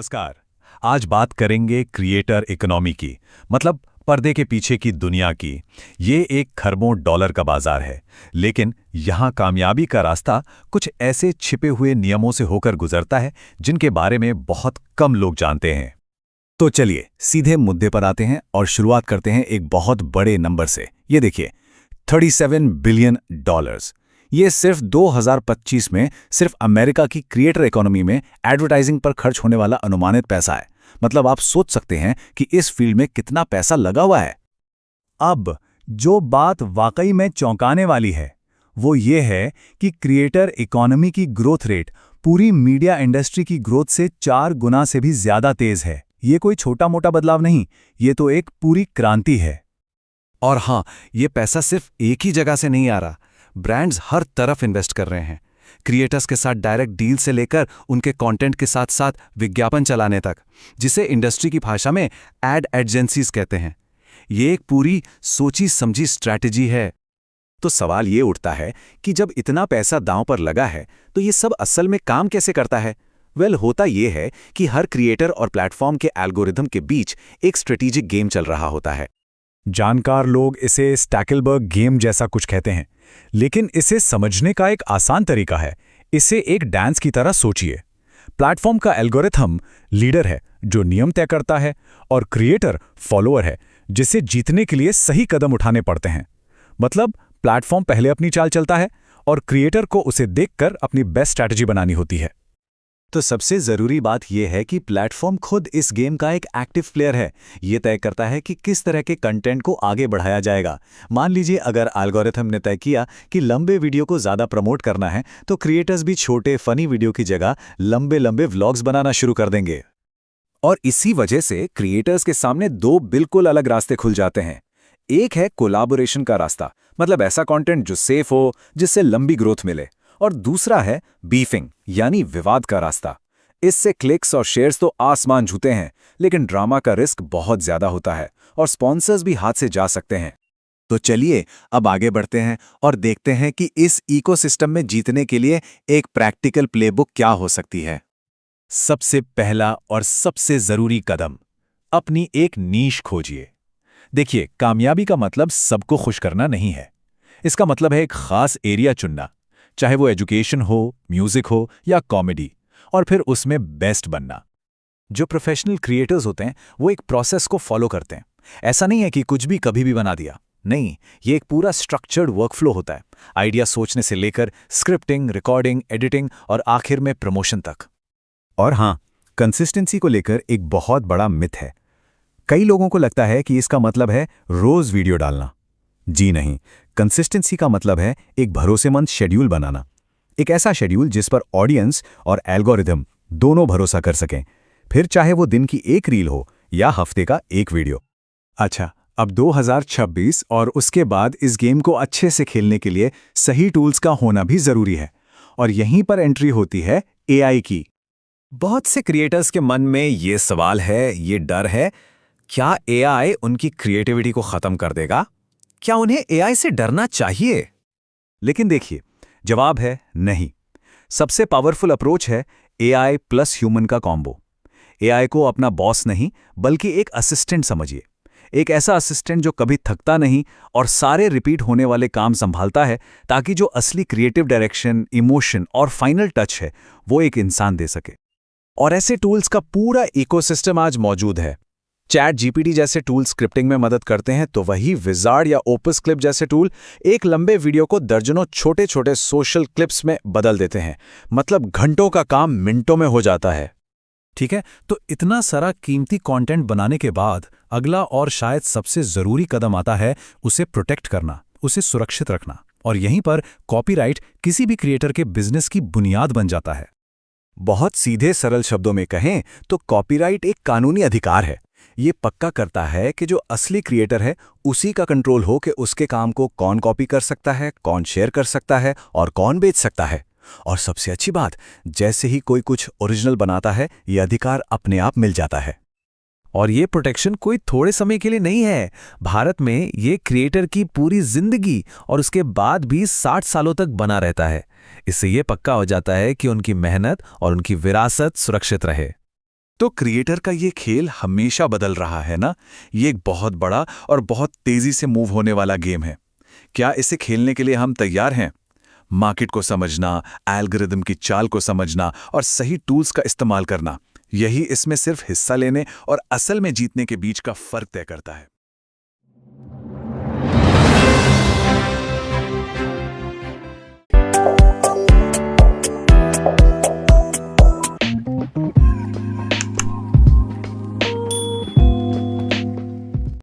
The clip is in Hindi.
नमस्कार। आज बात करेंगे क्रिएटर इकोनॉमी की, मतलब पर्दे के पीछे की दुनिया की। ये एक खरबों डॉलर का बाजार है, लेकिन यहाँ कामयाबी का रास्ता कुछ ऐसे छिपे हुए नियमों से होकर गुजरता है जिनके बारे में बहुत कम लोग जानते हैं। तो चलिए सीधे मुद्दे पर आते हैं और शुरुआत करते हैं एक बहुत बड़े नंबर से। ये देखिए, 37 बिलियन डॉलर्स। ये सिर्फ 2025 में सिर्फ अमेरिका की क्रिएटर इकोनॉमी में एडवर्टाइजिंग पर खर्च होने वाला अनुमानित पैसा है। मतलब आप सोच सकते हैं कि इस फील्ड में कितना पैसा लगा हुआ है। अब जो बात वाकई में चौंकाने वाली है वो ये है कि क्रिएटर इकोनॉमी की ग्रोथ रेट पूरी मीडिया इंडस्ट्री की ग्रोथ से 4 गुना से भी ज्यादा तेज है। ये कोई छोटा मोटा बदलाव नहीं, ये तो एक पूरी क्रांति है। और हाँ, ये पैसा सिर्फ एक ही जगह से नहीं आ रहा। ब्रांड्स हर तरफ इन्वेस्ट कर रहे हैं, क्रिएटर्स के साथ डायरेक्ट डील से लेकर उनके कंटेंट के साथ साथ विज्ञापन चलाने तक, जिसे इंडस्ट्री की भाषा में एड एजेंसीज कहते हैं। ये एक पूरी सोची समझी स्ट्रैटेजी है। तो सवाल ये उठता है कि जब इतना पैसा दांव पर लगा है तो ये सब असल में काम कैसे करता है? होता ये है कि हर क्रिएटर और प्लेटफॉर्म के एल्गोरिथम के बीच एक स्ट्रेटेजिक गेम चल रहा होता है। जानकार लोग इसे स्टैकलबर्ग गेम जैसा कुछ कहते हैं, लेकिन इसे समझने का एक आसान तरीका है। इसे एक डांस की तरह सोचिए। प्लेटफॉर्म का एल्गोरिथम लीडर है जो नियम तय करता है, और क्रिएटर फॉलोअर है जिसे जीतने के लिए सही कदम उठाने पड़ते हैं। मतलब प्लेटफॉर्म पहले अपनी चाल चलता है और क्रिएटर को उसे देखकर अपनी बेस्ट स्ट्रैटेजी बनानी होती है। तो सबसे जरूरी बात यह है कि प्लेटफॉर्म खुद इस गेम का एक एक्टिव प्लेयर है। यह तय करता है कि किस तरह के कंटेंट को आगे बढ़ाया जाएगा। मान लीजिए अगर एल्गोरिथम ने तय किया कि लंबे वीडियो को ज्यादा प्रमोट करना है, तो क्रिएटर्स भी छोटे फनी वीडियो की जगह लंबे लंबे व्लॉग्स बनाना शुरू कर देंगे। और इसी वजह से क्रिएटर्स के सामने 2 बिल्कुल अलग रास्ते खुल जाते हैं। एक है कोलैबोरेशन का रास्ता, मतलब ऐसा कंटेंट जो सेफ हो, जिससे लंबी ग्रोथ मिले। और दूसरा है बीफिंग, यानी विवाद का रास्ता। इससे क्लिक्स और शेयर्स तो आसमान छूते हैं, लेकिन ड्रामा का रिस्क बहुत ज्यादा होता है और स्पॉन्सर्स भी हाथ से जा सकते हैं। तो चलिए अब आगे बढ़ते हैं और देखते हैं कि इस इकोसिस्टम में जीतने के लिए एक प्रैक्टिकल प्लेबुक क्या हो सकती है। सबसे पहला और सबसे जरूरी कदम, अपनी एक नीश खोजिए। देखिए, कामयाबी का मतलब सबको खुश करना नहीं है। इसका मतलब है एक खास एरिया चुनना, चाहे वो एजुकेशन हो, म्यूजिक हो या कॉमेडी, और फिर उसमें बेस्ट बनना। जो प्रोफेशनल क्रिएटर्स होते हैं वो एक प्रोसेस को फॉलो करते हैं। ऐसा नहीं है कि कुछ भी कभी भी बना दिया, नहीं, ये एक पूरा स्ट्रक्चर्ड वर्कफ्लो होता है। आइडिया सोचने से लेकर स्क्रिप्टिंग, रिकॉर्डिंग, एडिटिंग और आखिर में प्रमोशन तक। और हाँ, कंसिस्टेंसी को लेकर एक बहुत बड़ा मिथ है। कई लोगों को लगता है कि इसका मतलब है रोज वीडियो डालना। जी नहीं, कंसिस्टेंसी का मतलब है एक भरोसेमंद शेड्यूल बनाना। एक ऐसा शेड्यूल जिस पर ऑडियंस और एल्गोरिथम दोनों भरोसा कर सकें, फिर चाहे वो दिन की एक रील हो या हफ्ते का एक वीडियो। अच्छा, अब 2026 और उसके बाद इस गेम को अच्छे से खेलने के लिए सही टूल्स का होना भी जरूरी है। और यहीं पर एंट्री होती है एआई की। बहुत से क्रिएटर्स के मन में ये सवाल है, ये डर है, क्या एआई उनकी क्रिएटिविटी को खत्म कर देगा? क्या उन्हें एआई से डरना चाहिए? लेकिन देखिए, जवाब है नहीं। सबसे पावरफुल अप्रोच है एआई प्लस ह्यूमन का कॉम्बो। एआई को अपना बॉस नहीं, बल्कि एक असिस्टेंट समझिए। एक ऐसा असिस्टेंट जो कभी थकता नहीं और सारे रिपीट होने वाले काम संभालता है, ताकि जो असली क्रिएटिव डायरेक्शन, इमोशन और फाइनल टच है वो एक इंसान दे सके। और ऐसे टूल्स का पूरा इकोसिस्टम आज मौजूद है। चैट जीपीटी जैसे टूल स्क्रिप्टिंग में मदद करते हैं, तो वही विजार्ड या ओपस क्लिप जैसे टूल एक लंबे वीडियो को दर्जनों छोटे छोटे सोशल क्लिप्स में बदल देते हैं। मतलब घंटों का काम मिनटों में हो जाता है। ठीक है, तो इतना सारा कीमती कंटेंट बनाने के बाद अगला और शायद सबसे जरूरी कदम आता है उसे प्रोटेक्ट करना, उसे सुरक्षित रखना। और यहीं पर कॉपीराइट किसी भी क्रिएटर के बिजनेस की बुनियाद बन जाता है। बहुत सीधे सरल शब्दों में कहें तो कॉपीराइट एक कानूनी अधिकार है। ये पक्का करता है कि जो असली क्रिएटर है उसी का कंट्रोल हो कि उसके काम को कौन कॉपी कर सकता है, कौन शेयर कर सकता है और कौन बेच सकता है। और सबसे अच्छी बात, जैसे ही कोई कुछ ओरिजिनल बनाता है, ये अधिकार अपने आप मिल जाता है। और ये प्रोटेक्शन कोई थोड़े समय के लिए नहीं है। भारत में ये क्रिएटर की पूरी जिंदगी और उसके बाद भी 60 सालों तक बना रहता है। इससे ये पक्का हो जाता है कि उनकी मेहनत और उनकी विरासत सुरक्षित रहे। तो क्रिएटर का ये खेल हमेशा बदल रहा है ना। ये एक बहुत बड़ा और बहुत तेजी से मूव होने वाला गेम है। क्या इसे खेलने के लिए हम तैयार हैं? मार्केट को समझना, एल्गोरिदम की चाल को समझना और सही टूल्स का इस्तेमाल करना, यही इसमें सिर्फ हिस्सा लेने और असल में जीतने के बीच का फर्क तय करता है।